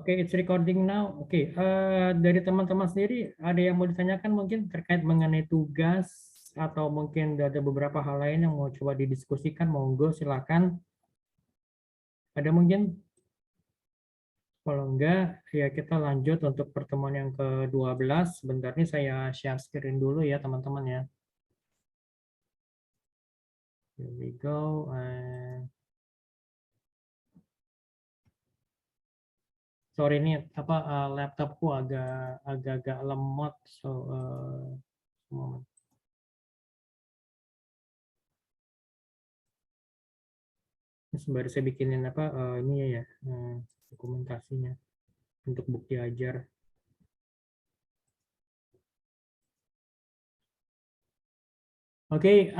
Oke, it's recording now. Oke, dari teman-teman sendiri ada yang mau ditanyakan mungkin terkait mengenai tugas atau mungkin ada beberapa hal lain yang mau coba didiskusikan, monggo silakan. Ada mungkin? Kalau enggak, ya kita lanjut untuk pertemuan yang ke-12. Sebentar nih saya share screen dulu ya teman-teman ya. Here we go. Sorry ini apa laptopku agak lemot, so moment. Sembari saya bikinin apa ini ya dokumentasinya untuk bukti ajar. Oke,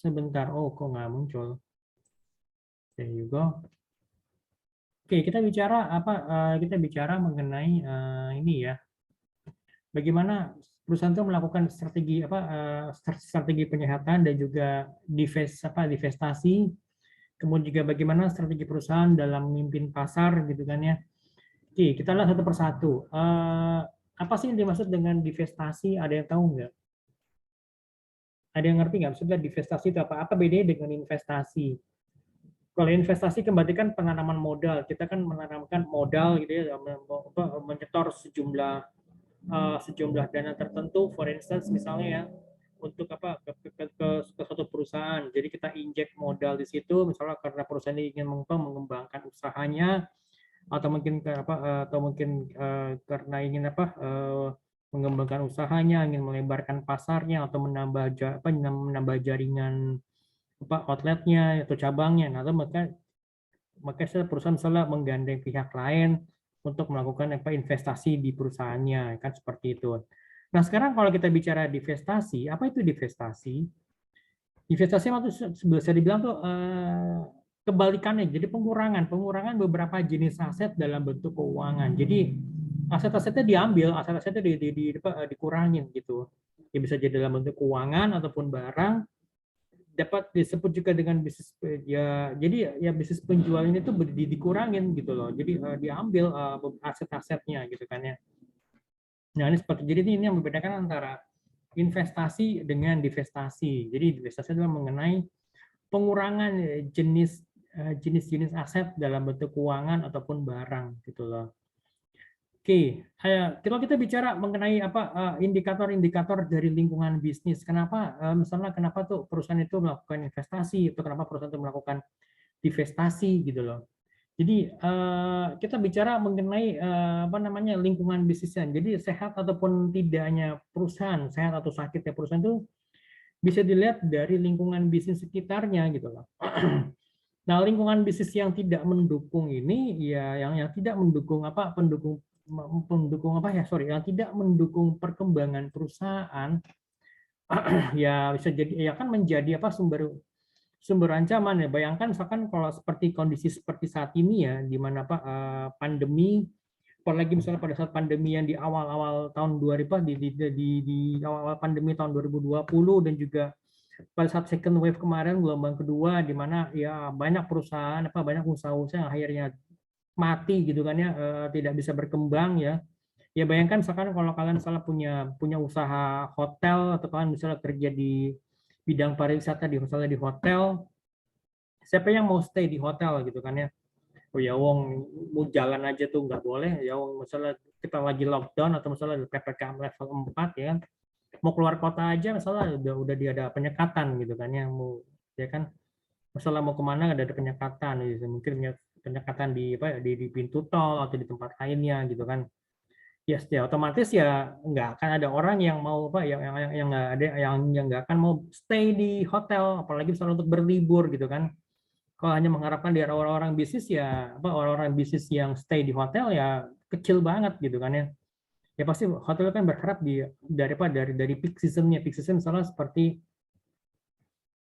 sebentar. Oh, kok nggak muncul? There you go. Oke, kita bicara apa? Kita bicara mengenai ini ya. Bagaimana perusahaan itu melakukan strategi apa? Strategi penyehatan dan juga divestasi. Kemudian juga bagaimana strategi perusahaan dalam memimpin pasar gitu kan ya. Oke, kita lihat satu persatu. Apa sih yang dimaksud dengan divestasi? Ada yang tahu nggak? Ada yang ngerti nggak? Maksudnya divestasi itu apa? Apa bedanya dengan investasi? Kalau investasi kembali kan penanaman modal. Kita kan menanamkan modal gitu ya, menyetor sejumlah dana tertentu, for instance misalnya ya, untuk apa ke suatu perusahaan. Jadi kita injek modal di situ, misalnya karena perusahaan ini ingin mengembangkan usahanya, atau mungkin karena ingin mengembangkan usahanya, ingin melebarkan pasarnya atau menambah jaringan outletnya atau cabangnya. Nah, maka perusahaan misalnya menggandeng pihak lain untuk melakukan investasi di perusahaannya, kan seperti itu. Nah, sekarang kalau kita bicara divestasi, apa itu divestasi? Divestasi itu bisa dibilang tuh kebalikannya, jadi pengurangan beberapa jenis aset dalam bentuk keuangan. Jadi aset-asetnya diambil, aset-asetnya dikurangin gitu. Ya bisa jadi dalam bentuk keuangan ataupun barang, dapat disebut juga dengan bisnis ya, jadi ya bisnis penjual ini tuh dikurangin gitu loh, jadi diambil aset-asetnya gitu kan ya. Nah ini seperti, jadi ini yang membedakan antara investasi dengan divestasi. Jadi divestasi adalah mengenai pengurangan jenis-jenis aset dalam bentuk keuangan ataupun barang gitu loh. Oke, kalau kita bicara mengenai indikator-indikator dari lingkungan bisnis, misalnya kenapa tuh perusahaan itu melakukan investasi, atau kenapa perusahaan itu melakukan divestasi gitu loh. Jadi kita bicara mengenai lingkungan bisnisnya. Jadi sehat ataupun tidaknya perusahaan, sehat atau sakitnya perusahaan itu bisa dilihat dari lingkungan bisnis sekitarnya gitu loh. Nah, lingkungan bisnis yang tidak mendukung ini ya yang tidak mendukung yang tidak mendukung perkembangan perusahaan ya bisa jadi ya kan menjadi sumber sumber ancaman ya. Bayangkan misalkan kalau seperti kondisi seperti saat ini ya, di mana pandemi, apalagi misalnya pada saat pandemi yang di awal-awal tahun 2000 di awal-awal pandemi tahun 2020 dan juga pada saat second wave kemarin, gelombang kedua, di mana ya banyak perusahaan banyak usaha-usaha yang akhirnya mati gitu kan ya, tidak bisa berkembang ya. Ya bayangkan misalkan kalau kalian misalnya punya usaha hotel, atau kalian misalnya kerja di bidang pariwisata misalnya di hotel, siapa yang mau stay di hotel gitu kan ya. Oh ya wong mau jalan aja tuh nggak boleh ya wong, misalnya kita lagi lockdown atau misalnya PPKM level 4 ya kan, mau keluar kota aja misalnya udah ada penyekatan gitu kan ya, mau ya kan, misalnya mau kemana ada penyekatan gitu. Mungkin penyekatan di pintu tol atau di tempat lainnya gitu kan. Yes, ya otomatis ya nggak akan ada orang yang mau yang nggak ada yang nggak akan mau stay di hotel, apalagi misalnya untuk berlibur gitu kan. Kalau hanya mengharapkan dari orang-orang bisnis ya orang-orang bisnis yang stay di hotel ya kecil banget gitu kan ya. Ya pasti hotel kan berharap dari peak season misalnya seperti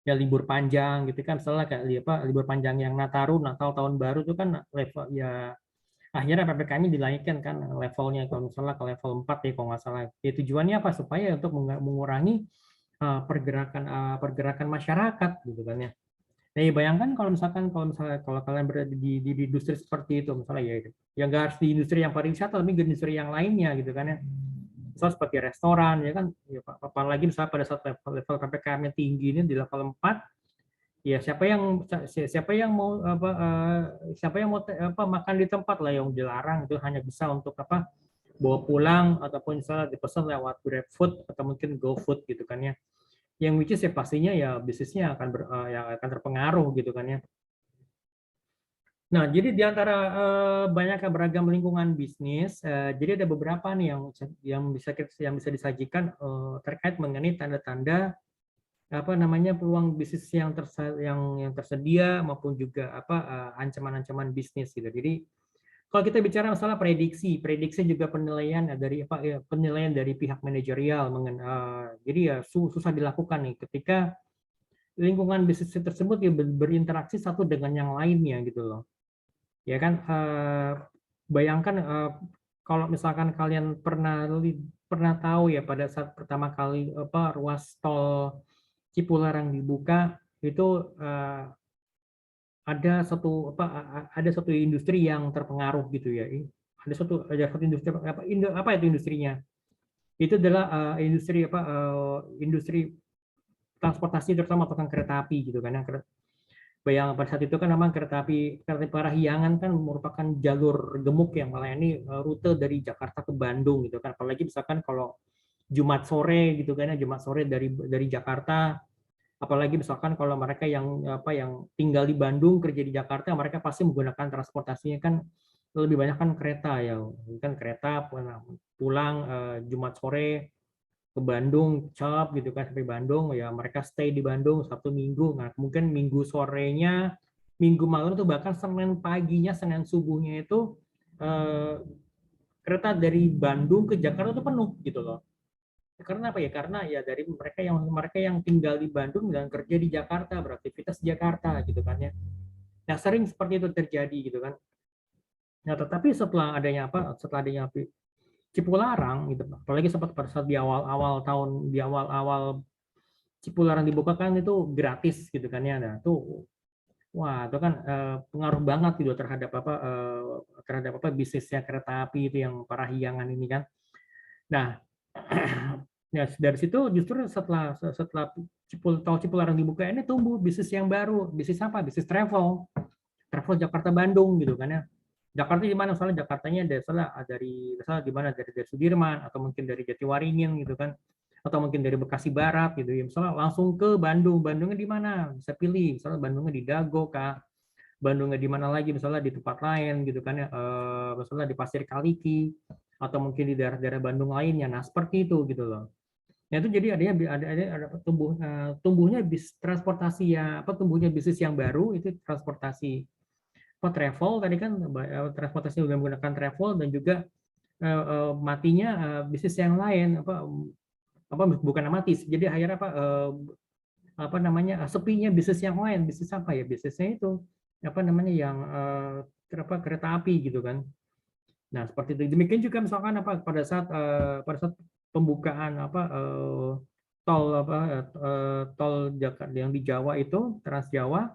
ya libur panjang gitu kan, misalnya kayak libur panjang yang Natal tahun baru itu kan level ya, akhirnya PPKM-nya dinaikkan kan levelnya, kalau misalnya ke level 4 ya kalau nggak salah. Ya, tujuannya apa? Supaya untuk mengurangi pergerakan masyarakat gitu kan ya. Nah, ya bayangkan kalau kalian berada di industri seperti itu, misalnya ya nggak harus di industri yang pariwisata, tapi di industri yang lainnya gitu kan ya. Misalnya seperti restoran, ya kan, ya, apalagi misalnya pada saat level PPKM-nya tinggi ini di level 4, ya siapa yang mau makan di tempat lah yang dilarang itu hanya bisa untuk bawa pulang ataupun misalnya dipesan lewat GrabFood atau mungkin GoFood gitu kan ya. Yang which is ya pastinya ya bisnisnya yang akan terpengaruh gitu kan ya. Nah, jadi di antara banyaknya beragam lingkungan bisnis, jadi ada beberapa nih yang bisa disajikan terkait mengenai tanda-tanda peluang bisnis yang tersedia maupun juga ancaman-ancaman bisnis gitu. Jadi kalau kita bicara masalah prediksi juga penilaian penilaian dari pihak manajerial jadi ya susah dilakukan nih ketika lingkungan bisnis tersebut ya berinteraksi satu dengan yang lainnya gitu loh. Ya kan bayangkan kalau misalkan kalian pernah tahu ya pada saat pertama kali ruas tol Cipularang dibuka itu ada satu industri yang terpengaruh gitu ya. Ada satu industri apa itu industrinya? Itu adalah industri transportasi terutama tentang kereta api gitu kan. Bayang pada saat itu kan memang kereta api Parahyangan kan merupakan jalur gemuk yang melayani rute dari Jakarta ke Bandung gitu kan. Apalagi misalkan kalau Jumat sore gitu kan ya, Jumat sore dari Jakarta, apalagi misalkan kalau mereka yang tinggal di Bandung kerja di Jakarta, mereka pasti menggunakan transportasinya kan lebih banyak kan kereta ya, kan kereta pulang Jumat sore ke Bandung, cap gitu kan sampai Bandung, ya mereka stay di Bandung Sabtu Minggu, nah mungkin Minggu sorenya, Minggu malam tuh bahkan Senin paginya, Senin subuhnya itu eh, kereta dari Bandung ke Jakarta itu penuh gitu loh. Karena apa ya? Karena ya dari mereka yang tinggal di Bandung dan kerja di Jakarta, beraktivitas di Jakarta gitu kan ya. Nah, sering seperti itu terjadi gitu kan. Nah, tetapi setelah adanya Cipularang gitu, apalagi sempat pada saat di awal-awal Cipularang dibuka kan itu gratis gitu kan ya. Nah, itu wah, itu kan pengaruh banget gitu terhadap bisnisnya kereta api itu yang Parahyangan ini kan. Nah, ya dari situ justru setelah setelah tol Cipularang dibuka ini tumbuh bisnis yang baru. Bisnis apa? Bisnis travel Jakarta Bandung gitu kan ya. Jakarta di mana? Soalnya Jakartanya misalnya di mana dari Sudirman atau mungkin dari Jatiwaringin gitu kan, atau mungkin dari Bekasi Barat gitu ya. Misalnya langsung ke Bandung. Bandungnya di mana? Bisa pilih. Misalnya Bandungnya di Dago kah? Bandungnya di mana lagi? Misalnya di tempat lain gitu kan ya. Misalnya di Pasir Kaliki atau mungkin di daerah-daerah Bandung lainnya. Nah seperti itu gitu loh. Nah itu jadi ada tumbuhnya transportasi ya tumbuhnya bisnis yang baru itu transportasi travel tadi kan transportasi yang menggunakan travel dan juga matinya bisnis yang lain bukan mati jadi akhirnya sepinya bisnis yang lain bisnis apa ya bisnisnya itu yang kereta api gitu kan. Nah seperti itu demikian juga misalkan pada saat pembukaan tol Jakarta yang di Jawa itu Trans Jawa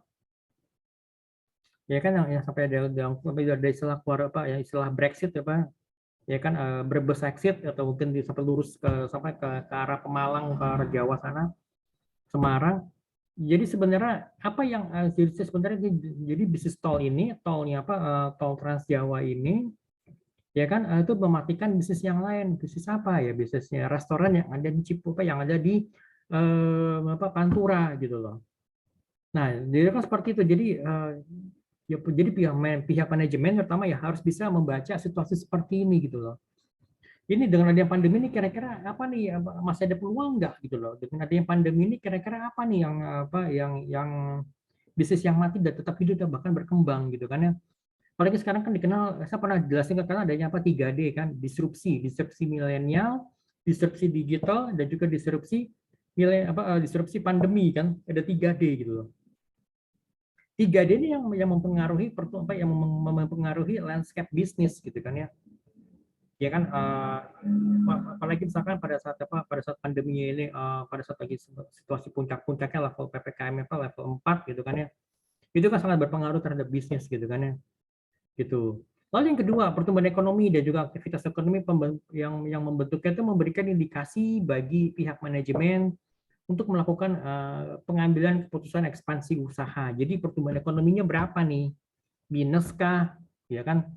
ya kan yang sampai ada istilah keluar ya istilah Brexit ya Pak ya kan Brebes exit atau mungkin sampai lurus sampai ke arah Pemalang ke arah Jawa sana Semarang. Jadi sebenarnya apa yang sebenarnya jadi bisnis tol Trans Jawa ini ya kan itu mematikan bisnis yang lain. Bisnis apa ya? Bisnisnya restoran yang ada di yang ada di Pantura gitu loh. Nah, jadi kan seperti itu. Jadi pihak manajemen terutama ya harus bisa membaca situasi seperti ini gitu loh. Ini dengan adanya pandemi ini kira-kira apa nih masih ada peluang nggak gitu loh? Dengan adanya pandemi ini kira-kira apa nih yang bisnis yang mati dan tetap hidup dan bahkan berkembang gitu kan ya. Apalagi sekarang kan dikenal, saya pernah jelasin ke kalian adanya 3D kan, disrupsi milenial, disrupsi digital, dan juga disrupsi pandemi kan, ada 3D gitu loh. 3D ini yang mempengaruhi landscape bisnis gitu kan ya. Ya kan apalagi misalkan pada saat pandemi ini pada saat lagi situasi puncaknya level PPKM level 4 gitu kan ya. Itu kan sangat berpengaruh terhadap bisnis gitu kan ya. Gitu. Lalu yang kedua, pertumbuhan ekonomi dan juga aktivitas ekonomi yang membentuknya itu memberikan indikasi bagi pihak manajemen untuk melakukan pengambilan keputusan ekspansi usaha. Jadi pertumbuhan ekonominya berapa nih? Minus kah? Ya kan?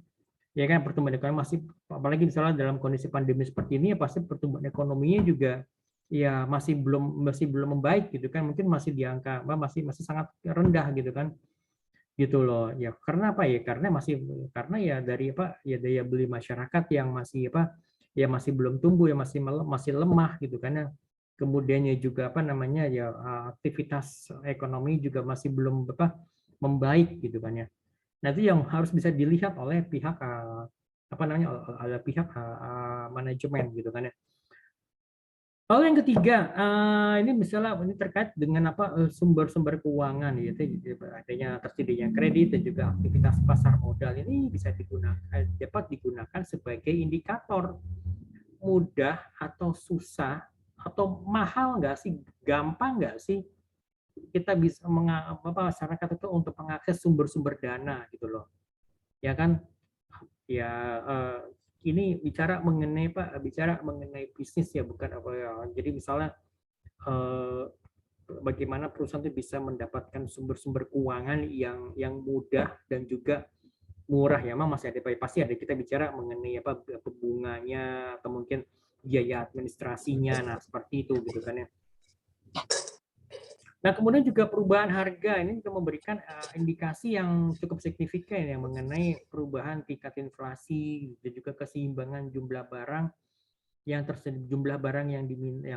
Ya kan pertumbuhan ekonomi masih, apalagi misalnya dalam kondisi pandemi seperti ini ya pasti pertumbuhan ekonominya juga ya masih belum membaik gitu kan, mungkin masih di angka masih sangat rendah gitu kan, gitu loh ya. Karena apa ya, karena ya dari apa ya, daya beli masyarakat yang masih apa ya, masih belum tumbuh ya, masih lemah gitu kan ya. Kemudiannya juga apa namanya ya, aktivitas ekonomi juga masih belum apa membaik gitu kan ya. Nah, itu yang harus bisa dilihat oleh pihak apa namanya, oleh pihak manajemen gitu kan ya. Lalu yang ketiga, ini misalnya ini terkait dengan apa, sumber-sumber keuangan gitu, adanya tersedianya kredit dan juga aktivitas pasar modal ini bisa dapat digunakan sebagai indikator mudah atau susah atau mahal nggak sih, gampang nggak sih kita bisa masyarakat itu untuk mengakses sumber-sumber dana gitu loh, ya kan? Ya, ini bicara mengenai bisnis ya, bukan apa ya. Jadi misalnya bagaimana perusahaan itu bisa mendapatkan sumber-sumber keuangan yang mudah dan juga murah ya. Memang masih ada, pasti ada, kita bicara mengenai apa, bunganya atau mungkin biaya administrasinya. Nah, seperti itu gitu kan ya. Nah, kemudian juga perubahan harga ini juga memberikan indikasi yang cukup signifikan ya mengenai perubahan tingkat inflasi dan juga keseimbangan jumlah barang yang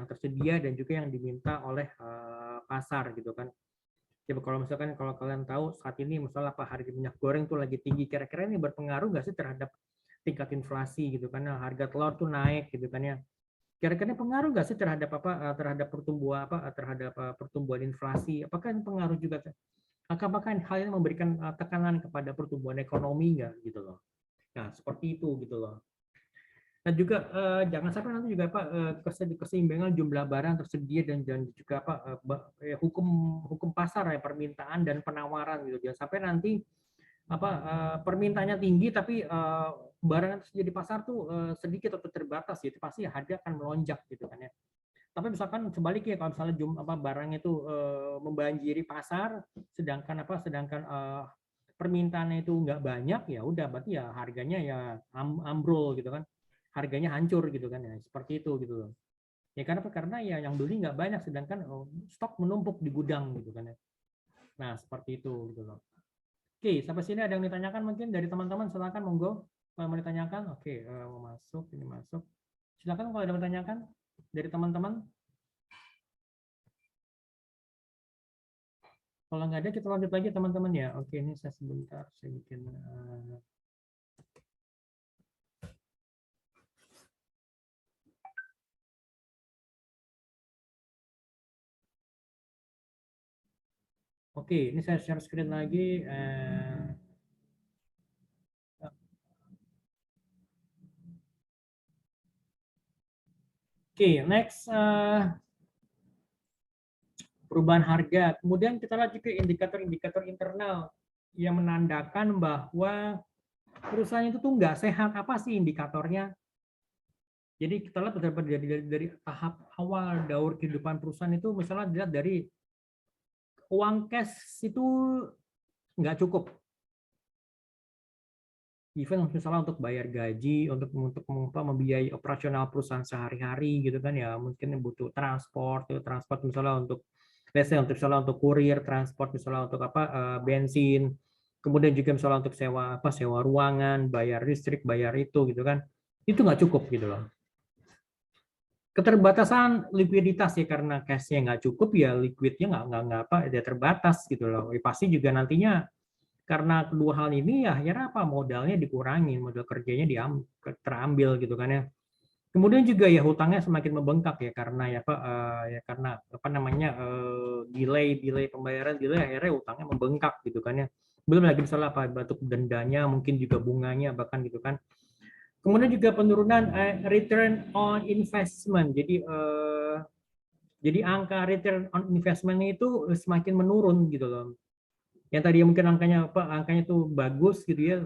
tersedia dan juga yang diminta oleh pasar gitu kan. Coba kalau misalkan, kalau kalian tahu saat ini misalnya apa, harga minyak goreng tuh lagi tinggi, kira-kira ini berpengaruh nggak sih terhadap tingkat inflasi gitu kan? Nah, harga telur tuh naik gitu kan ya. Kira-kira pengaruh nggak sih terhadap apa, terhadap pertumbuhan inflasi? Apakah ini pengaruh juga? Apakah hal ini memberikan tekanan kepada pertumbuhan ekonomi nggak gitu loh? Nah, seperti itu gitu loh. Dan juga jangan sampai nanti juga apa, keseimbangan jumlah barang tersedia dan juga apa, hukum pasar ya, permintaan dan penawaran gitu. Jangan sampai nanti apa, permintaannya tinggi tapi barang yang tersedia di pasar tuh sedikit atau terbatas gitu, pasti harga akan melonjak gitu kan ya. Tapi misalkan sebaliknya, kalau misalnya barang itu membanjiri pasar, sedangkan permintaannya itu nggak banyak, ya udah berarti ya harganya ya ambrol gitu kan, harganya hancur gitu kan ya, seperti itu gitu loh. Ya karena ya yang beli nggak banyak, sedangkan stok menumpuk di gudang gitu kan ya. Nah, seperti itu gitu loh. Oke, sampai sini ada yang ditanyakan mungkin dari teman-teman, silakan monggo kalau mau ditanyakan. Oke, mau masuk, ini masuk. Silakan kalau ada yang ditanyakan dari teman-teman. Kalau nggak ada, kita lanjut lagi teman-teman ya. Oke, ini saya sebentar, saya bikin. Oke, ini saya share screen lagi. Oke, next. Perubahan harga. Kemudian kita lihat juga indikator-indikator internal yang menandakan bahwa perusahaan itu tuh nggak sehat. Apa sih indikatornya? Jadi kita lihat dari tahap awal daur kehidupan perusahaan itu, misalnya dilihat dari uang cash itu nggak cukup. Even misalnya untuk bayar gaji, untuk membiayai operasional perusahaan sehari-hari gitu kan ya, mungkin butuh transport misalnya untuk misalnya untuk kurir, transport misalnya untuk apa, bensin, kemudian juga misalnya untuk sewa ruangan, bayar listrik, bayar itu gitu kan, itu nggak cukup gitu loh. Keterbatasan likuiditas ya, karena cashnya nggak cukup ya, liquidnya nggak apa, dia terbatas gitu loh. Pasti juga nantinya karena kedua hal ini ya akhirnya apa, modalnya dikurangi, modal kerjanya terambil gitu kan ya. Kemudian juga ya hutangnya semakin membengkak ya, karena karena apa namanya, delay pembayaran, akhirnya hutangnya membengkak gitu kan ya. Belum lagi misalnya apa, bentuk dendanya, mungkin juga bunganya bahkan gitu kan. Kemudian juga penurunan return on investment. Jadi angka return on investment itu semakin menurun gitu loh. yang tadi mungkin angkanya tuh bagus gitu ya,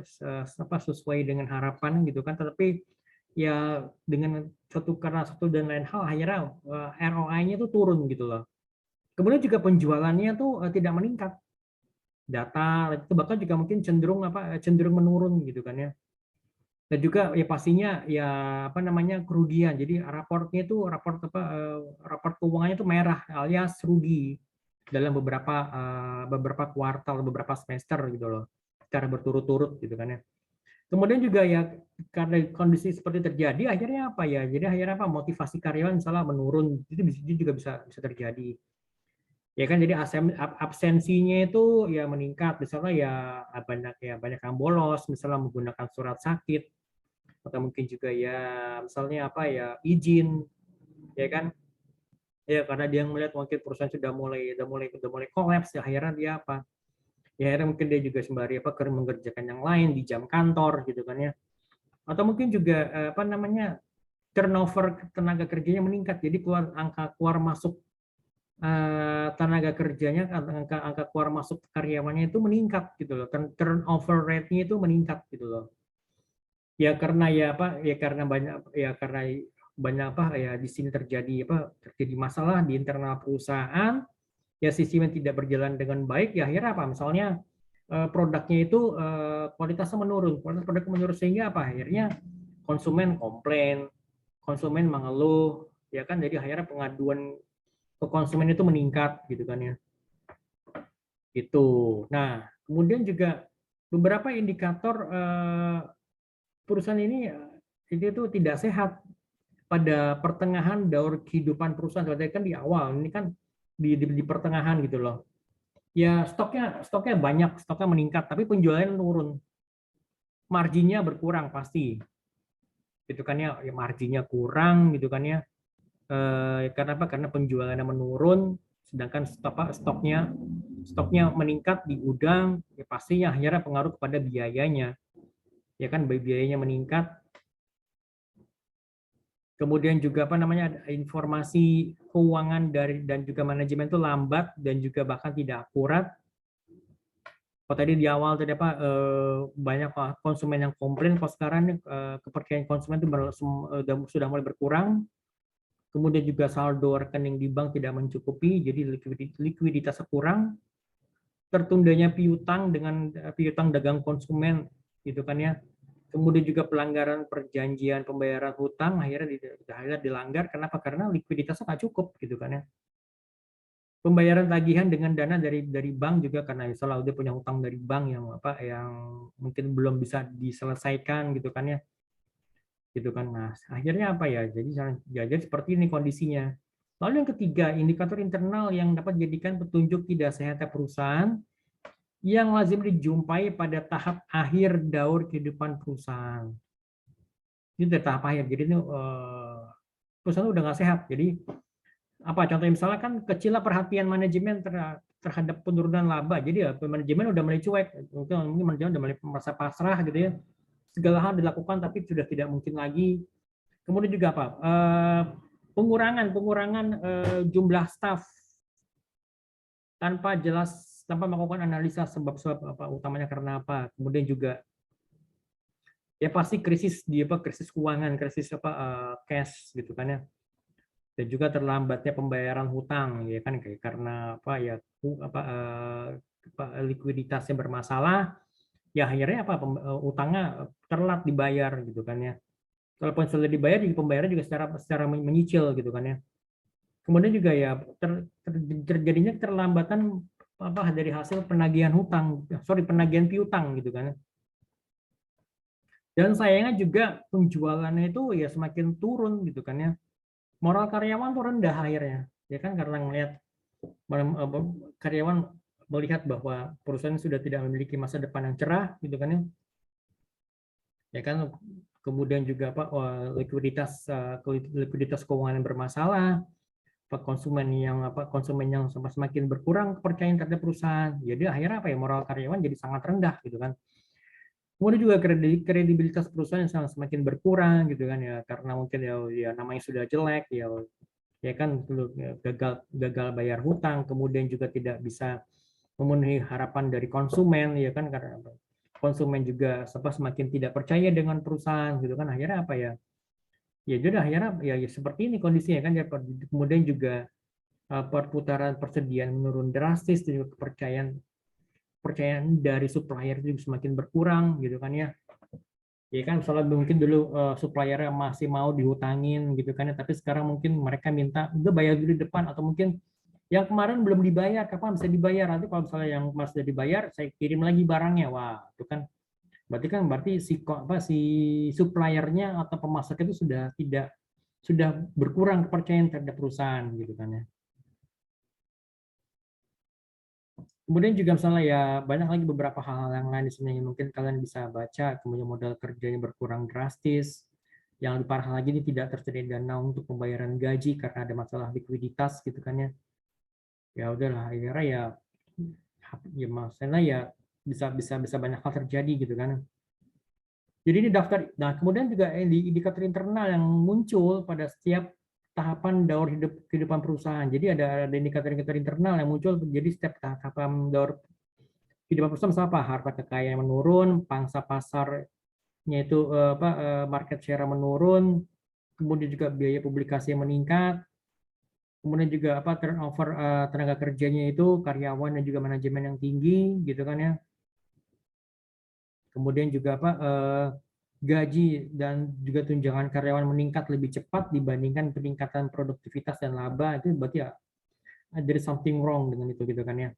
sesuai dengan harapan gitu kan, tetapi ya dengan karena satu dan lain hal akhirnya ROI-nya tuh turun gitu loh. Kemudian juga penjualannya tuh tidak meningkat, data itu bahkan juga mungkin cenderung menurun gitu kan ya. Dan juga ya pastinya ya kerugian. Jadi raportnya itu raport keuangannya itu merah alias rugi dalam beberapa kuartal, beberapa semester gitu loh, secara berturut-turut gitu kan ya. Kemudian juga ya karena kondisi seperti terjadi akhirnya apa ya? Jadi akhirnya motivasi karyawan misalnya menurun, itu juga bisa terjadi. Ya kan, jadi absensinya itu ya meningkat, misalnya banyak yang bolos, misalnya menggunakan surat sakit, atau mungkin juga ya misalnya izin, ya kan, ya karena dia melihat mungkin perusahaan sudah mulai kolaps, ya akhirnya dia ya akhirnya mungkin dia juga sembari mengerjakan yang lain di jam kantor gitu kan ya, atau mungkin juga turnover tenaga kerjanya meningkat, jadi angka keluar masuk tenaga kerjanya, angka keluar masuk karyawannya itu meningkat gitu loh, turnover rate-nya itu meningkat gitu loh. Ya karena banyak ya di sini terjadi masalah di internal perusahaan, ya sistem yang tidak berjalan dengan baik, ya akhirnya misalnya produknya itu kualitas produknya menurun, sehingga akhirnya konsumen komplain, konsumen mengeluh, ya kan, jadi akhirnya pengaduan ke konsumen itu meningkat gitu kan ya. Itu. Nah, kemudian juga beberapa indikator perusahaan ini itu tidak sehat pada pertengahan daur kehidupan perusahaan. Tadi kan di awal, ini kan di pertengahan gitu loh. Ya stoknya banyak, stoknya meningkat, tapi penjualannya turun, marginnya berkurang pasti, gitu kan ya, marginnya kurang gitu kan ya. Karena apa? Karena penjualannya menurun, sedangkan stoknya meningkat di gudang, ya pastinya akhirnya pengaruh kepada biayanya, ya kan, biayanya meningkat. Kemudian juga ada informasi keuangan dan juga manajemen itu lambat dan juga bahkan tidak akurat. Kalau tadi di awal banyak konsumen yang komplain, kalau sekarang kepercayaan konsumen itu sudah mulai berkurang. Kemudian juga saldo rekening di bank tidak mencukupi, jadi likuiditas kurang. Tertundanya piutang dagang konsumen gitu kan ya. Kemudian juga pelanggaran perjanjian pembayaran hutang akhirnya dilanggar. Kenapa? Karena likuiditasnya nggak cukup gitu kan ya. Pembayaran tagihan dengan dana dari bank juga, karena misalnya udah punya hutang dari bank yang mungkin belum bisa diselesaikan gitu kan ya. Gitu kan. Nah, akhirnya jadi seperti ini kondisinya. Lalu yang ketiga, indikator internal yang dapat dijadikan petunjuk tidak sehatnya perusahaan yang lazim dijumpai pada tahap akhir daur kehidupan perusahaan. Ini tahap akhir. Jadi ini perusahaan udah nggak sehat. Jadi contohnya misalnya kan kecilnya perhatian manajemen terhadap penurunan laba. Jadi ya manajemen udah mulai cuek. Mungkin manajemen udah mulai merasa pasrah gitu ya. Segala hal dilakukan tapi sudah tidak mungkin lagi. Kemudian juga pengurangan jumlah staf tanpa melakukan analisa sebab utamanya karena apa. Kemudian juga ya pasti krisis keuangan, krisis cash gitu kan ya. Dan juga terlambatnya pembayaran hutang, ya kan, karena likuiditasnya bermasalah, ya akhirnya utangnya terlambat dibayar gitu kan ya. Kalaupun sudah dibayar, pembayaran juga secara menyicil gitu kan ya. Kemudian juga ya terjadinya terlambatan dari hasil penagihan penagihan piutang gitu kan. Dan sayangnya juga penjualannya itu ya semakin turun gitu kan ya. Moral karyawan tuh rendah akhirnya, ya kan, karena melihat karyawan melihat bahwa perusahaan sudah tidak memiliki masa depan yang cerah gitu kan ya kan. Kemudian juga likuiditas keuangan yang bermasalah, konsumen yang semakin berkurang kepercayaan terhadap perusahaan. Jadi akhirnya moral karyawan jadi sangat rendah gitu kan. Kemudian juga kredibilitas perusahaan yang semakin berkurang gitu kan ya, karena mungkin ya namanya sudah jelek ya kan, gagal bayar hutang, kemudian juga tidak bisa memenuhi harapan dari konsumen, ya kan, karena konsumen juga semakin tidak percaya dengan perusahaan gitu kan, akhirnya apa ya, ya sudah akhirnya ya seperti ini kondisinya kan, ya. Kemudian juga perputaran persediaan menurun drastis, dan juga kepercayaan dari supplier itu semakin berkurang gitu kan ya. Ya kan, misalnya mungkin dulu suppliernya masih mau dihutangin gitu kan ya, tapi sekarang mungkin mereka minta udah bayar dulu di depan, atau mungkin yang kemarin belum dibayar, kapan bisa dibayar, nanti kalau misalnya yang mas sudah dibayar saya kirim lagi barangnya. Wah, itu kan berarti si suppliernya atau pemasok itu sudah berkurang kepercayaan terhadap perusahaan gitu kan ya. Kemudian juga misalnya ya banyak lagi beberapa hal-hal yang lain di sini yang mungkin kalian bisa baca. Kemudian modal kerjanya berkurang drastis. Yang lebih parah lagi, ini tidak tersedia dana untuk pembayaran gaji karena ada masalah likuiditas gitu kan ya. Ya udahlah, akhirnya ya maksudnya ya bisa banyak hal terjadi gitu kan. Jadi ini daftar. Nah, kemudian juga indikator internal yang muncul pada setiap tahapan daur kehidupan perusahaan. Jadi ada indikator-indikator internal yang muncul. Jadi setiap tahapan daur kehidupan perusahaan, misalnya apa, harta kekayaan menurun, pangsa pasarnya itu market share menurun, kemudian juga biaya publikasi yang meningkat, kemudian juga apa, turnover tenaga kerjanya itu karyawan dan juga manajemen yang tinggi gitu kan ya. Kemudian juga apa, gaji dan juga tunjangan karyawan meningkat lebih cepat dibandingkan peningkatan produktivitas dan laba. Itu berarti ya there is something wrong dengan itu gitu kan ya.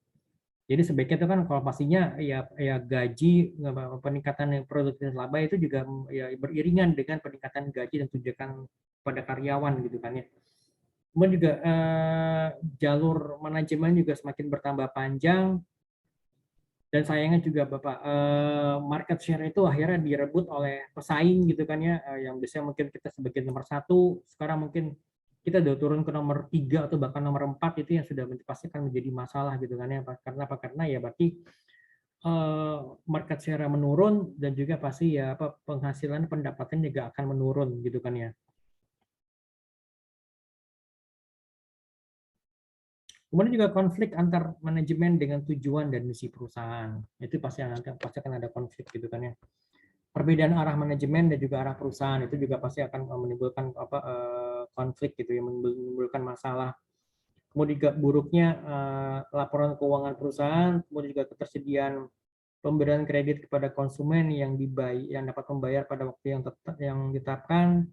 Jadi sebaiknya itu kan kalau pastinya ya gaji, peningkatan produktivitas laba itu juga ya beriringan dengan peningkatan gaji dan tunjangan pada karyawan gitu kan ya. Kemudian juga jalur manajemen juga semakin bertambah panjang, dan sayangnya juga Bapak, market share itu akhirnya direbut oleh pesaing gitu kan ya, yang biasanya mungkin kita sebagai nomor 1, sekarang mungkin kita udah turun ke nomor 3 atau bahkan nomor 4, itu yang sudah pasti akan menjadi masalah gitu kan ya. Karena apa? Karena ya berarti market share menurun, dan juga pasti ya penghasilan pendapatan juga akan menurun gitu kan ya. Kemudian juga konflik antar manajemen dengan tujuan dan misi perusahaan. Itu pasti akan ada konflik gitu kan ya. Perbedaan arah manajemen dan juga arah perusahaan itu juga pasti akan menimbulkan konflik gitu ya, menimbulkan masalah. Kemudian juga buruknya laporan keuangan perusahaan, kemudian juga ketersediaan pemberian kredit kepada konsumen yang dapat membayar pada waktu yang ditetapkan.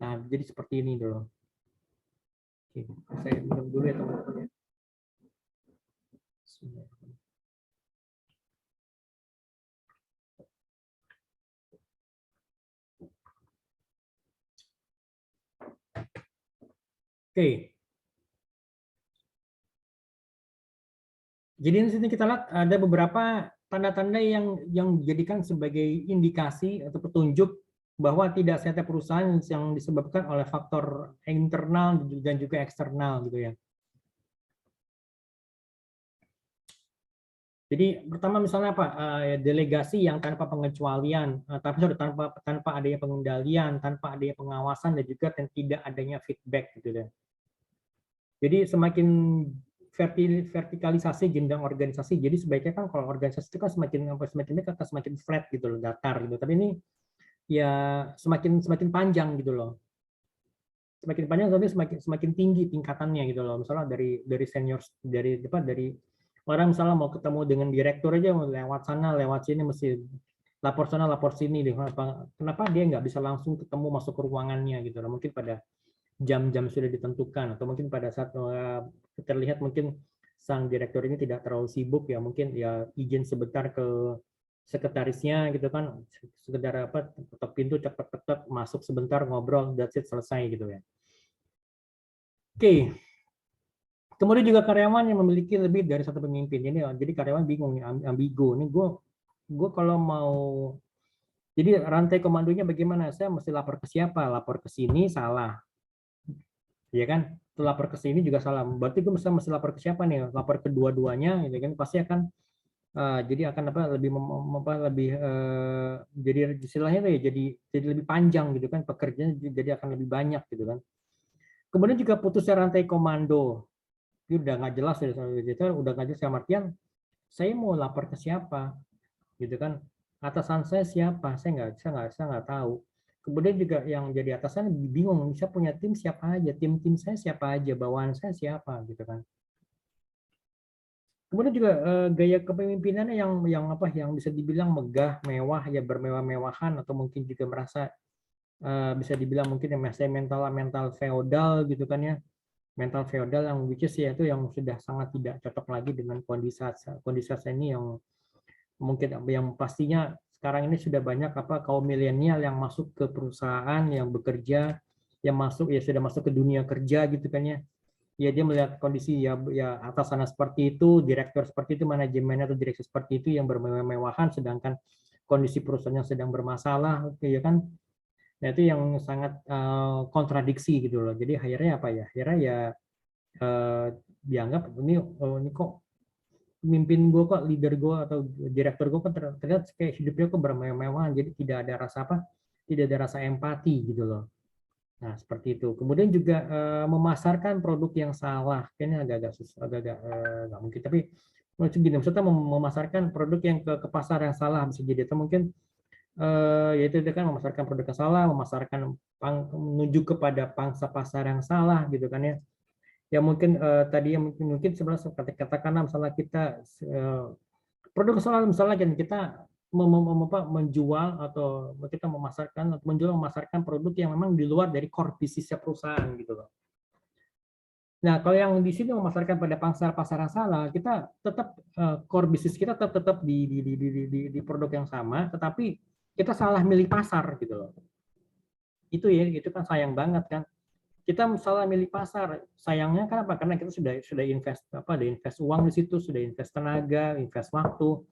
Nah, jadi seperti ini dulu. Oke, saya minum dulu ya teman-teman. Oke. Jadi di sini kita lihat ada beberapa tanda-tanda yang dijadikan sebagai indikasi atau petunjuk bahwa tidak sehatnya perusahaan yang disebabkan oleh faktor internal dan juga eksternal gitu ya. Jadi pertama misalnya apa, delegasi yang tanpa pengecualian, tanpa adanya pengendalian, tanpa adanya pengawasan, dan juga tidak adanya feedback gitu ya. Jadi semakin vertikalisasi jenjang organisasi, jadi sebaiknya kan kalau organisasi itu kan semakin flat gitu loh, datar gitu. Tapi ini ya semakin panjang gitu loh. Semakin panjang tapi semakin tinggi tingkatannya gitu loh. Misalnya dari senior, dari orang misalnya mau ketemu dengan direktur aja, lewat sana lewat sini mesti lapor sana lapor sini deh. Kenapa dia nggak bisa langsung ketemu masuk ke ruangannya gitu loh. Mungkin pada jam-jam sudah ditentukan, atau mungkin pada saat terlihat mungkin sang direktur ini tidak terlalu sibuk ya, mungkin ya izin sebentar ke sekretarisnya gitu kan, sekedar apa, ketok pintu cepat-cepat masuk sebentar ngobrol, that's it, selesai gitu ya. Oke. Kemudian juga karyawan yang memiliki lebih dari satu pemimpin. Jadi karyawan bingung nih, ambigu. Ini gue kalau mau, jadi rantai komandonya bagaimana? Saya mesti lapor ke siapa? Lapor ke sini salah, ya kan? Lapor ke sini juga salah. Berarti gue mesti lapor ke siapa nih? Lapor ke dua-duanya, gitu kan? Pasti akan jadi akan jadi istilahnya tuh ya jadi lebih panjang gitu kan, pekerjaan jadi akan lebih banyak gitu kan. Kemudian juga putusnya rantai komando, itu udah nggak jelas ya, udah nggak jelas sama artian Saya mau lapor ke siapa, gitu kan? Atasan saya siapa? Saya nggak tahu. Kemudian juga yang jadi atasan bingung, saya punya tim siapa aja, tim saya siapa aja, bawahan saya siapa, gitu kan? Kemudian juga gaya kepemimpinannya yang apa, yang bisa dibilang megah, mewah, ya bermewah-mewahan, atau mungkin juga merasa bisa dibilang mungkin yang masih mental mental feodal gitu kan ya, mental feodal yang which is ya itu yang sudah sangat tidak cocok lagi dengan kondisi saat ini, yang mungkin yang pastinya sekarang ini sudah banyak apa kaum milenial yang masuk ke perusahaan, yang bekerja, yang masuk ya sudah masuk ke dunia kerja gitu kan ya. Ya dia melihat kondisi ya atasannya seperti itu, direktur seperti itu, manajemennya atau direksi seperti itu yang bermewah-mewahan, sedangkan kondisi perusahaan yang sedang bermasalah, ya kan. Nah itu yang sangat kontradiksi gitu loh. Jadi akhirnya apa ya? Akhirnya ya dianggap ini kok pemimpin gue, kok leader gue atau direktur gue kan terlihat kayak hidupnya kok bermewah-mewahan, jadi tidak ada rasa apa, tidak ada rasa empati gitu loh. Nah seperti itu. Kemudian juga memasarkan produk yang salah, kayaknya agak-agak susah, agak-agak nggak mungkin. Tapi maksud gini, maksudnya memasarkan produk yang ke pasar yang salah bisa jadi, atau mungkin yaitu itu kan memasarkan produk yang salah, memasarkan menuju kepada pangsa pasar yang salah gitu kan ya. Ya mungkin tadi yang mungkin sebenarnya katakanlah misalnya kita produk kesalahan misalnya kan kita menjual atau kita memasarkan produk yang memang di luar dari core bisnisnya perusahaan gitu loh. Nah, kalau yang di sini memasarkan pada pasar yang salah, kita tetap core bisnis kita tetap di produk yang sama, tetapi kita salah milih pasar gitu loh. Itu ya, itu kan sayang banget kan. Kita salah milih pasar, sayangnya kenapa? Karena kita sudah invest apa, sudah invest uang di situ, sudah invest tenaga, invest waktu.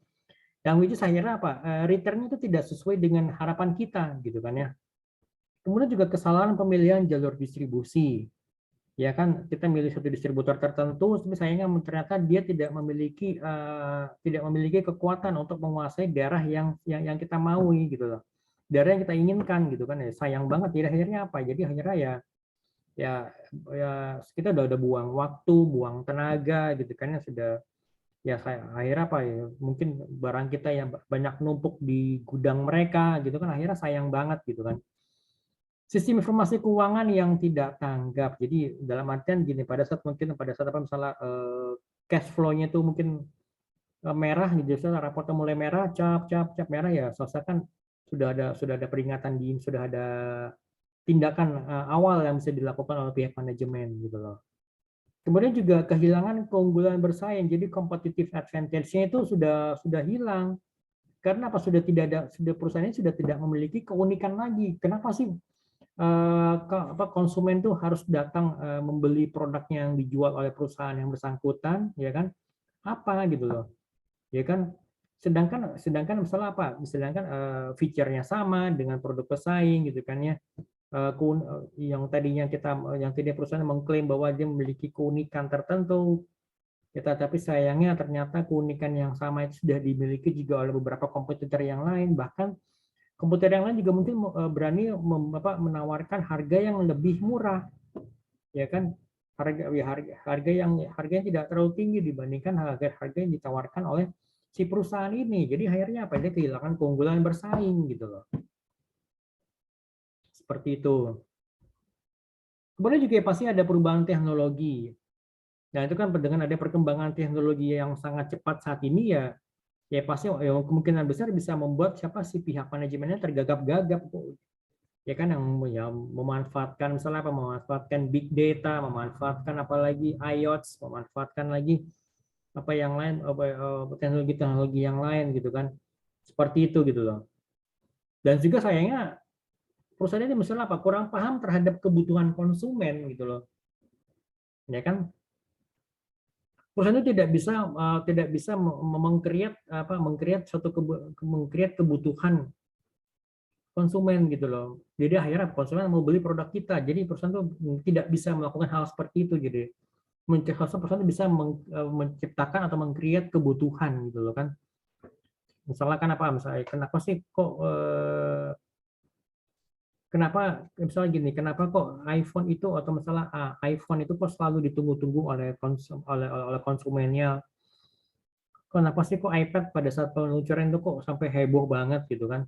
Yang which is akhirnya apa? Return-nya itu tidak sesuai dengan harapan kita gitu kan ya. Kemudian juga kesalahan pemilihan jalur distribusi. Ya kan, kita milih satu distributor tertentu, tapi sayangnya ternyata dia tidak memiliki kekuatan untuk menguasai daerah yang kita maui gitu loh, daerah yang kita inginkan gitu kan ya. Sayang banget. Jadi akhirnya apa? Jadi akhirnya ya ya kita udah buang waktu, buang tenaga gitu kan ya, sudah ya saya akhirnya apa ya, mungkin barang kita yang banyak numpuk di gudang mereka gitu kan, akhirnya sayang banget gitu kan. Sistem informasi keuangan yang tidak tanggap. Jadi dalam artian gini, pada saat apa misalnya cash flow-nya itu mungkin merah gitu, misalnya raportnya mulai merah, cap merah, ya selesai kan sudah ada peringatan sudah ada tindakan awal yang bisa dilakukan oleh pihak manajemen gitu loh. Kemudian juga kehilangan keunggulan bersaing. Jadi competitive advantage-nya itu sudah hilang. Karena apa? Perusahaan ini sudah tidak memiliki keunikan lagi. Kenapa sih konsumen tuh harus datang membeli produknya yang dijual oleh perusahaan yang bersangkutan, ya kan? Apa gitu loh, ya kan? Sedangkan misalnya apa? Sedangkan feature-nya sama dengan produk pesaing gitu kan ya. Yang tadi perusahaan mengklaim bahwa dia memiliki keunikan tertentu, ya, tapi sayangnya ternyata keunikan yang sama itu sudah dimiliki juga oleh beberapa kompetitor yang lain. Bahkan komputer yang lain juga mungkin berani menawarkan harga yang lebih murah, ya kan, harga yang tidak terlalu tinggi dibandingkan harga yang ditawarkan oleh si perusahaan ini. Jadi akhirnya apa, dia kehilangan keunggulan bersaing gitu loh, seperti itu. Kemudian juga pasti ada perubahan teknologi. Nah itu kan dengan ada perkembangan teknologi yang sangat cepat saat ini, ya pasti ya, kemungkinan besar bisa membuat siapa si pihak manajemennya tergagap-gagap, ya kan, yang ya memanfaatkan misalnya apa, memanfaatkan big data, memanfaatkan apalagi IoT, memanfaatkan lagi apa yang lain, teknologi-teknologi yang lain gitu kan, seperti itu gitu loh. Dan juga sayangnya perusahaan ini misalnya apa, kurang paham terhadap kebutuhan konsumen gitu loh, ya kan. Perusahaan itu tidak bisa mengcreate kebutuhan konsumen gitu loh. Jadi akhirnya konsumen mau beli produk kita. Jadi perusahaan itu tidak bisa melakukan hal seperti itu. Jadi perusahaan bisa menciptakan atau meng-create kebutuhan gitu loh kan. Misalnya kan apa? Misalnya kenapa sih kok kenapa misalnya gini, kenapa kok iPhone itu atau misalnya iPhone itu kok selalu ditunggu-tunggu oleh konsumennya. kenapa sih kok iPad pada saat peluncuran itu kok sampai heboh banget gitu kan?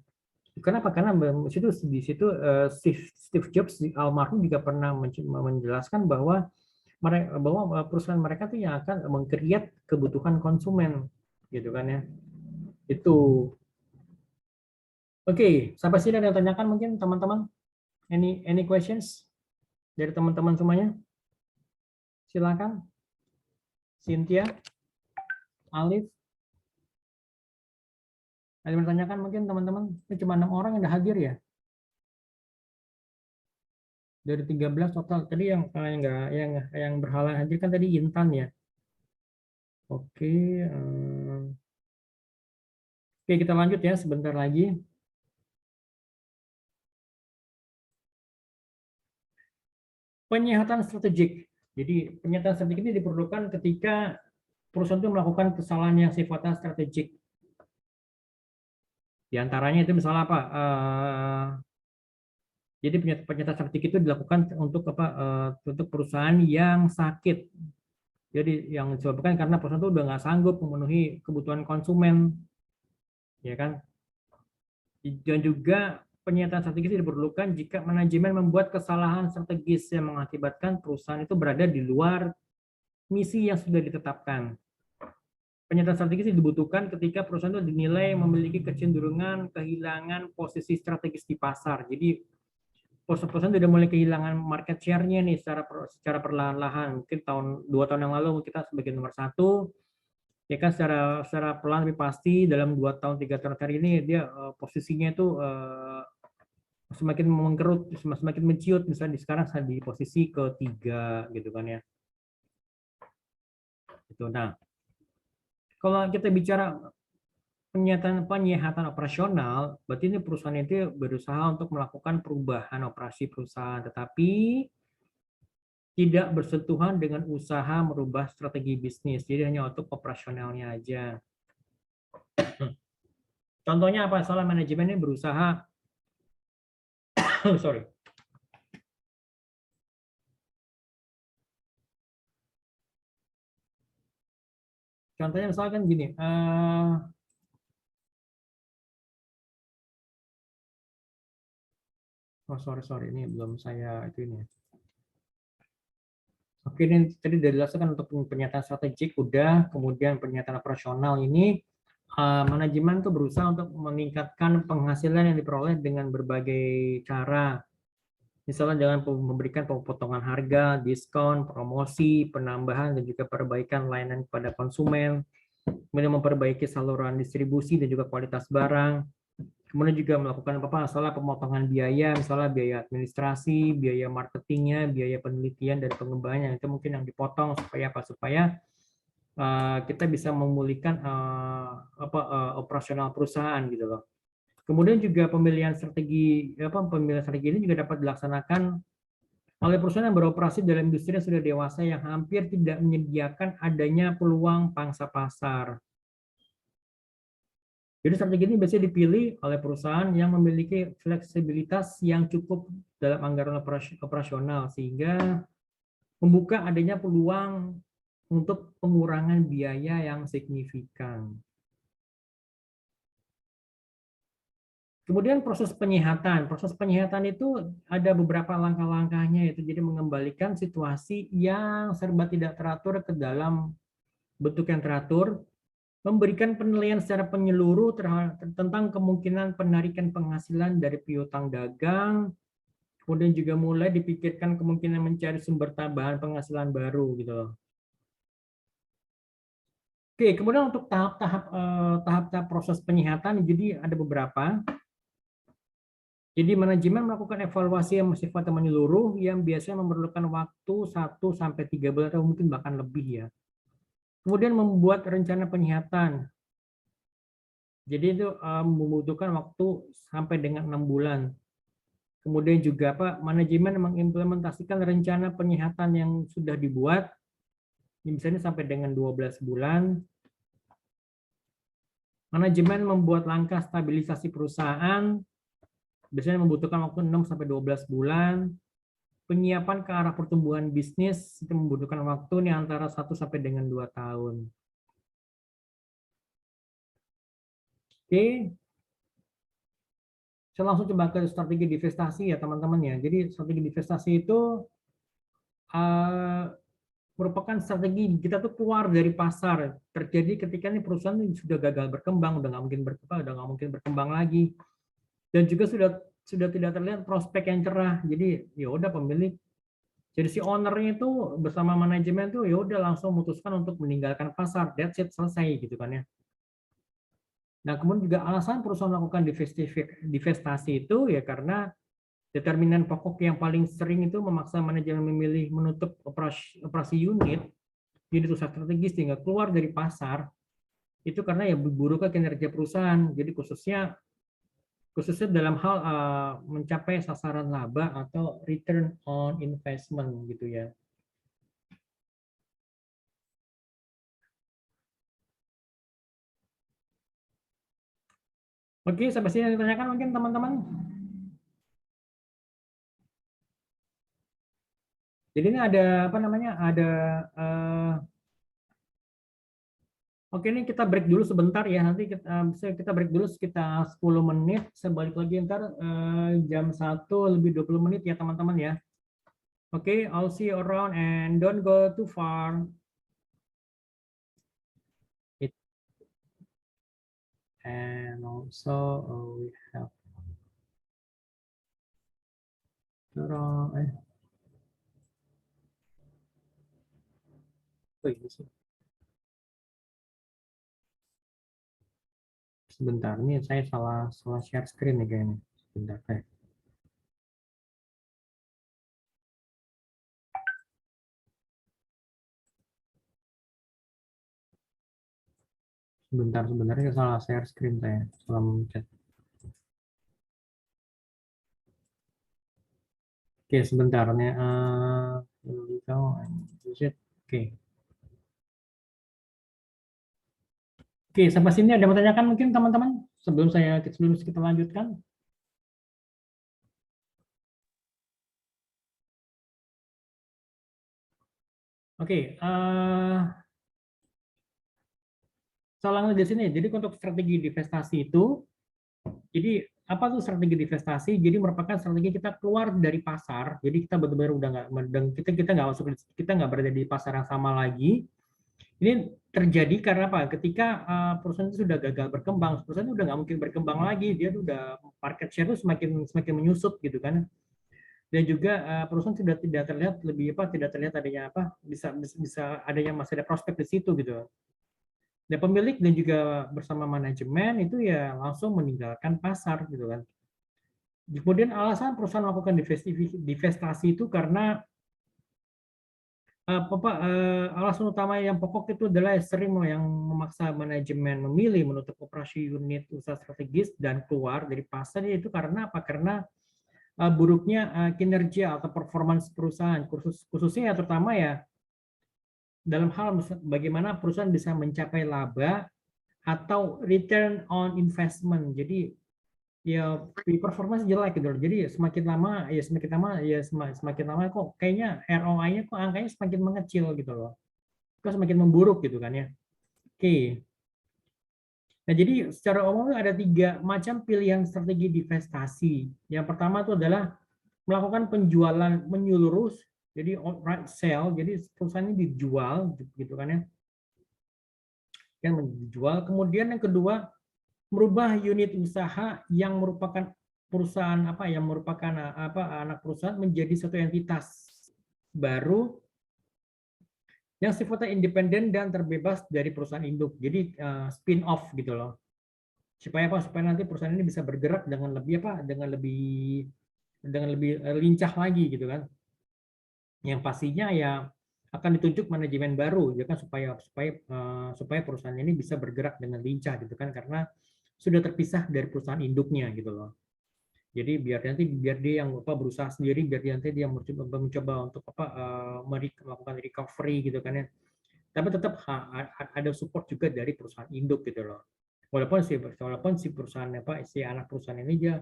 Kenapa? Karena di situ Steve Jobs almarhum juga pernah menjelaskan bahwa perusahaan mereka tuh yang akan mengkreat kebutuhan konsumen, gitu kan ya. Itu. Oke, sampai sini ada yang tanyakan mungkin teman-teman? Any questions dari teman-teman semuanya? Silakan. Cynthia, Alif, ada yang bertanyakan mungkin teman-teman? Ini cuma 6 orang yang udah hadir ya? Dari 13 total. Tadi yang berhalangan hadir kan tadi Intan ya. Oke, oke kita lanjut ya sebentar lagi. Penyihatan strategik. Jadi penyihatan strategik ini diperlukan ketika perusahaan itu melakukan kesalahan yang sifatnya strategik. Di antaranya itu misalnya apa? Jadi penyihatan strategik itu dilakukan untuk apa? Untuk perusahaan yang sakit. Jadi yang disebabkan karena perusahaan itu udah nggak sanggup memenuhi kebutuhan konsumen, ya kan? Dan juga penyihatan strategis diperlukan jika manajemen membuat kesalahan strategis yang mengakibatkan perusahaan itu berada di luar misi yang sudah ditetapkan. Penyihatan strategis dibutuhkan ketika perusahaan itu dinilai memiliki kecenderungan kehilangan posisi strategis di pasar. Jadi perusahaan sudah mulai kehilangan market share-nya nih secara perlahan-lahan. Mungkin 2 tahun yang lalu kita sebagai nomor 1, ya kan secara pelan tapi pasti dalam 2 tahun 3 tahun terakhir ini dia posisinya itu semakin mengkerut, semakin menciut, misalnya sekarang di posisi ketiga gitu kan ya. Itu. Nah, kalau kita bicara penyihatan operasional, berarti ini perusahaan itu berusaha untuk melakukan perubahan operasi perusahaan, tetapi tidak bersentuhan dengan usaha merubah strategi bisnis. Jadi hanya untuk operasionalnya aja. Contohnya apa? Soal manajemennya berusaha, sorry. Contohnya misalkan gini, oh sorry, ini belum saya itu ini. Oke, ini tadi sudah dijelaskan untuk pernyataan strategik udah, kemudian pernyataan operasional ini manajemen tuh berusaha untuk meningkatkan penghasilan yang diperoleh dengan berbagai cara. Misalnya dengan memberikan potongan harga, diskon, promosi, penambahan, dan juga perbaikan layanan kepada konsumen, kemudian memperbaiki saluran distribusi dan juga kualitas barang, kemudian juga melakukan masalah pemotongan biaya, misalnya biaya administrasi, biaya marketingnya, biaya penelitian dan pengembangan itu mungkin yang dipotong supaya apa? Supaya kita bisa memulihkan operasional perusahaan gitu loh. Kemudian juga pemilihan strategi ini juga dapat dilaksanakan oleh perusahaan yang beroperasi dalam industri yang sudah dewasa yang hampir tidak menyediakan adanya peluang pangsa pasar. Jadi strategi ini biasanya dipilih oleh perusahaan yang memiliki fleksibilitas yang cukup dalam anggaran operasional sehingga membuka adanya peluang untuk pengurangan biaya yang signifikan. Kemudian proses penyihatan. Proses penyihatan itu ada beberapa langkah-langkahnya, yaitu jadi mengembalikan situasi yang serba tidak teratur ke dalam bentuk yang teratur, memberikan penilaian secara penyeluruh tentang kemungkinan penarikan penghasilan dari piutang dagang, kemudian juga mulai dipikirkan kemungkinan mencari sumber tambahan penghasilan baru gitu loh. Oke, kemudian untuk tahap-tahap proses penyihatan, jadi ada beberapa. Jadi manajemen melakukan evaluasi yang sifatnya menyeluruh yang biasanya memerlukan waktu 1-3 bulan atau mungkin bahkan lebih ya. Kemudian membuat rencana penyihatan. Jadi itu membutuhkan waktu sampai dengan 6 bulan. Kemudian juga manajemen mengimplementasikan rencana penyihatan yang sudah dibuat, misalnya sampai dengan 12 bulan. Manajemen membuat langkah stabilisasi perusahaan, biasanya membutuhkan waktu 6-12 bulan. Penyiapan ke arah pertumbuhan bisnis itu membutuhkan waktu nih antara 1 sampai dengan 2 tahun. Oke, saya langsung coba ke strategi divestasi ya teman-teman ya. Jadi strategi divestasi itu uh, merupakan strategi kita tuh keluar dari pasar. Terjadi ketika nih perusahaan ini sudah gagal berkembang, udah nggak mungkin berkembang, udah nggak mungkin berkembang lagi, dan juga sudah tidak terlihat prospek yang cerah. Jadi ya udah pemilik, jadi si ownernya itu bersama manajemen tuh ya udah langsung memutuskan untuk meninggalkan pasar. That's it, selesai gitu kan ya. Nah, kemudian juga alasan perusahaan melakukan divestasi itu ya karena determinan pokok yang paling sering itu memaksa manajemen memilih menutup operasi unit jadi usaha strategis sehingga keluar dari pasar itu karena ya buruknya kinerja perusahaan. Jadi khususnya dalam hal mencapai sasaran laba atau return on investment gitu ya. Oke, sampai sini yang ditanyakan mungkin teman-teman. Jadi ini ada apa namanya? Ada oke, ini kita break dulu sebentar ya. Nanti kita break dulu sekitar 10 menit. Saya balik lagi ntar jam 1 lebih 20 menit ya teman-teman ya. Oke, I'll see you around and don't go too far. And also we have ini sih. Sebentar, nih saya salah share screen nih kayaknya. Sebentar, sebenarnya salah share screen saya. Salah mencet. Oke, sebentar nih. Oke. Oke, sampai sini ada yang menanyakan mungkin teman-teman sebelum kita lanjutkan. Oke, soal di sini. Jadi untuk strategi divestasi itu, jadi apa tuh strategi divestasi? Jadi merupakan strategi kita keluar dari pasar. Jadi kita benar-benar udah nggak, kita nggak masuk, kita nggak berada di pasar yang sama lagi. Ini terjadi karena apa? Ketika perusahaan itu sudah gagal berkembang, perusahaan itu udah nggak mungkin berkembang lagi. Dia tuh udah market share itu semakin menyusut gitu kan. Dan juga perusahaan sudah tidak terlihat tidak terlihat adanya bisa adanya masih ada prospek di situ gitu. Dan pemilik dan juga bersama manajemen itu ya langsung meninggalkan pasar gitu kan. Kemudian alasan perusahaan melakukan divestasi itu karena alasan utama yang pokok itu adalah sering yang memaksa manajemen memilih menutup operasi unit usaha strategis dan keluar dari pasar itu karena apa? Karena buruknya kinerja atau performance perusahaan, khususnya ya terutama ya dalam hal bagaimana perusahaan bisa mencapai laba atau return on investment. Jadi ya performance jelek gitu loh. Jadi semakin lama kok kayaknya ROI-nya kok angkanya semakin mengecil gitu loh. Kok semakin memburuk gitu kan ya. Oke. Nah, jadi secara umum ada 3 macam pilihan strategi divestasi. Yang pertama itu adalah melakukan penjualan menyeluruh, jadi outright sell, jadi perusahaan ini dijual gitu kan ya. Yang dijual. Kemudian yang kedua, merubah unit usaha yang merupakan perusahaan yang merupakan anak perusahaan menjadi satu entitas baru yang sifatnya independen dan terbebas dari perusahaan induk. Jadi spin off gitu loh. Supaya nanti perusahaan ini bisa bergerak dengan lebih lincah lagi gitu kan. Yang pastinya ya akan ditunjuk manajemen baru ya kan supaya perusahaan ini bisa bergerak dengan lincah gitu kan karena sudah terpisah dari perusahaan induknya gitu loh. Jadi biar dia yang berusaha sendiri, biar dia mencoba untuk melakukan recovery gitu kan ya. Tapi tetap ada support juga dari perusahaan induk gitu loh. Walaupun si perusahaan si anak perusahaan ini dia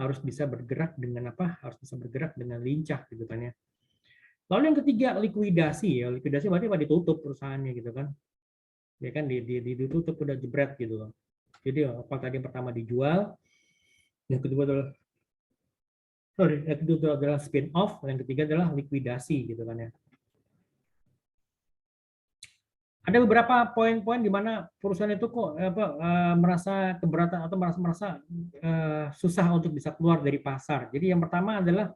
harus bisa bergerak dengan lincah gitu kan ya. Lalu yang ketiga likuidasi ya. Likuidasi berarti ditutup perusahaannya gitu kan. Ya kan ditutup udah jebret gitu loh. Jadi apa tadi yang pertama dijual, yang kedua adalah yang kedua adalah spin off, yang ketiga adalah likuidasi gitu kan ya. Ada beberapa poin-poin di mana perusahaan itu kok merasa keberatan atau merasa susah untuk bisa keluar dari pasar. Jadi yang pertama adalah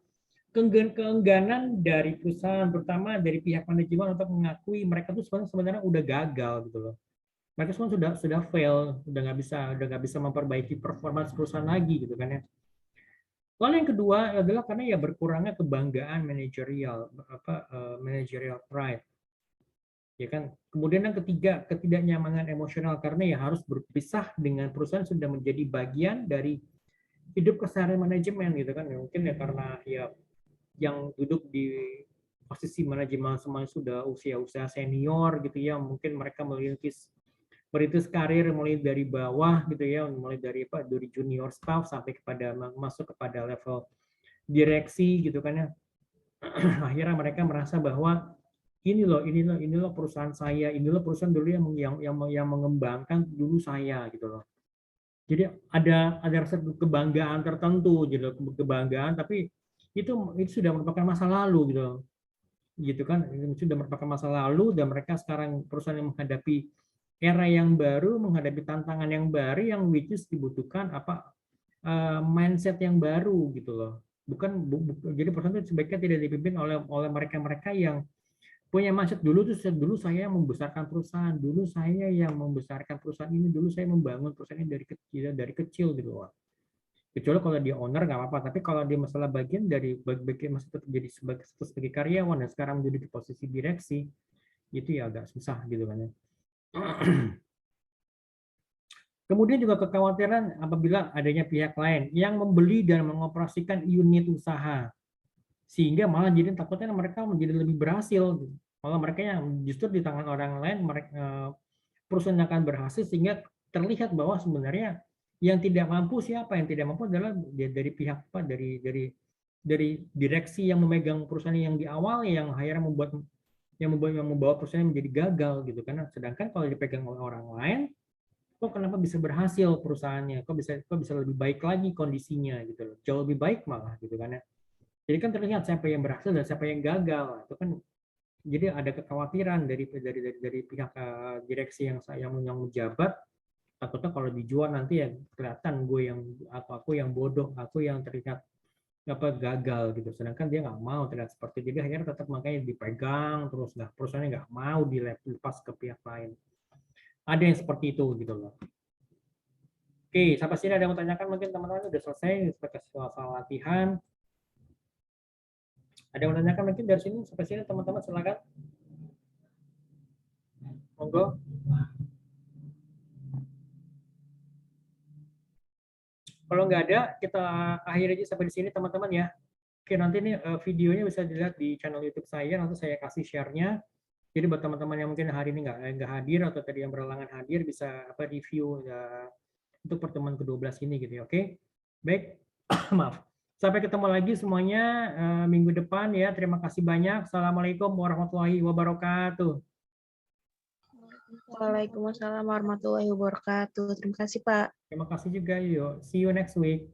keengganan dari perusahaan, terutama dari pihak manajemen untuk mengakui mereka tuh sebenarnya udah gagal gitu loh. Mereka semua sudah fail, udah nggak bisa memperbaiki performa perusahaan lagi gitu kan ya. Lalu yang kedua adalah karena ya berkurangnya kebanggaan manajerial, managerial pride, ya kan. Kemudian yang ketiga, ketidaknyamanan emosional karena ya harus berpisah dengan perusahaan sudah menjadi bagian dari hidup keseharian manajemen gitu kan. Ya, mungkin ya karena ya yang duduk di posisi manajemen semuanya sudah usia senior gitu ya, mungkin mereka merintis karir mulai dari bawah gitu ya, mulai dari junior staff sampai kepada masuk kepada level direksi gitu kan ya. Akhirnya mereka merasa bahwa ini loh perusahaan saya, ini loh perusahaan dulu yang mengembangkan dulu saya gitu loh. Jadi ada rasa kebanggaan tertentu gitu, kebanggaan, tapi itu sudah merupakan masa lalu gitu kan, itu sudah merupakan masa lalu dan mereka sekarang perusahaan yang menghadapi era yang baru, menghadapi tantangan yang baru yang which is dibutuhkan mindset yang baru gitu loh. Jadi perusahaan itu sebaiknya tidak dipimpin oleh mereka-mereka yang punya mindset dulu saya yang membesarkan perusahaan, dulu saya yang membesarkan perusahaan ini, dulu saya membangun perusahaan ini dari kecil gitu loh. Kecuali kalau dia owner nggak apa-apa, tapi kalau dia masalah bagian masih tetap jadi sebagai karyawan dan sekarang menjadi di posisi direksi, itu ya agak susah gitu kan ya. Kemudian juga kekhawatiran apabila adanya pihak lain yang membeli dan mengoperasikan unit usaha, sehingga malah jadi takutnya mereka menjadi lebih berhasil. Malah mereka yang justru di tangan orang lain, perusahaan akan berhasil sehingga terlihat bahwa sebenarnya yang tidak mampu siapa? Yang tidak mampu adalah dari pihak dari direksi yang memegang perusahaan yang di awal yang akhirnya membawa perusahaan menjadi gagal gitu kan. Sedangkan kalau dipegang oleh orang lain, kok kenapa bisa berhasil perusahaannya, kok bisa lebih baik lagi kondisinya gitu loh, jauh lebih baik malah gitu kan ya. Jadi kan terlihat siapa yang berhasil dan siapa yang gagal, itu kan jadi ada kekhawatiran dari pihak direksi yang menjabat, takutnya kalau dijual nanti ya kelihatan aku yang bodoh, aku yang terlihat gagal gitu, sedangkan dia nggak mau terlihat seperti itu. Jadi akhirnya tetap makanya dipegang terus, perusahaannya nggak mau dilepas ke pihak lain. Ada yang seperti itu gitu loh. Oke, sampai sini ada yang mau tanyakan? Mungkin teman-teman udah selesai sebagai soal latihan. Ada yang mau tanyakan mungkin dari sini sampai sini teman-teman, silakan. Monggo. Kalau nggak ada, kita akhiri aja sampai di sini teman-teman ya. Oke, nanti ini videonya bisa dilihat di channel YouTube saya, nanti saya kasih share-nya. Jadi buat teman-teman yang mungkin hari ini nggak hadir atau tadi yang berhalangan hadir bisa review ya, untuk pertemuan ke-12 ini gitu ya. Oke. Baik. Maaf. Sampai ketemu lagi semuanya minggu depan ya. Terima kasih banyak. Assalamualaikum warahmatullahi wabarakatuh. Waalaikumsalam warahmatullahi wabarakatuh. Terima kasih, Pak. Terima kasih juga. Yuk, see you next week.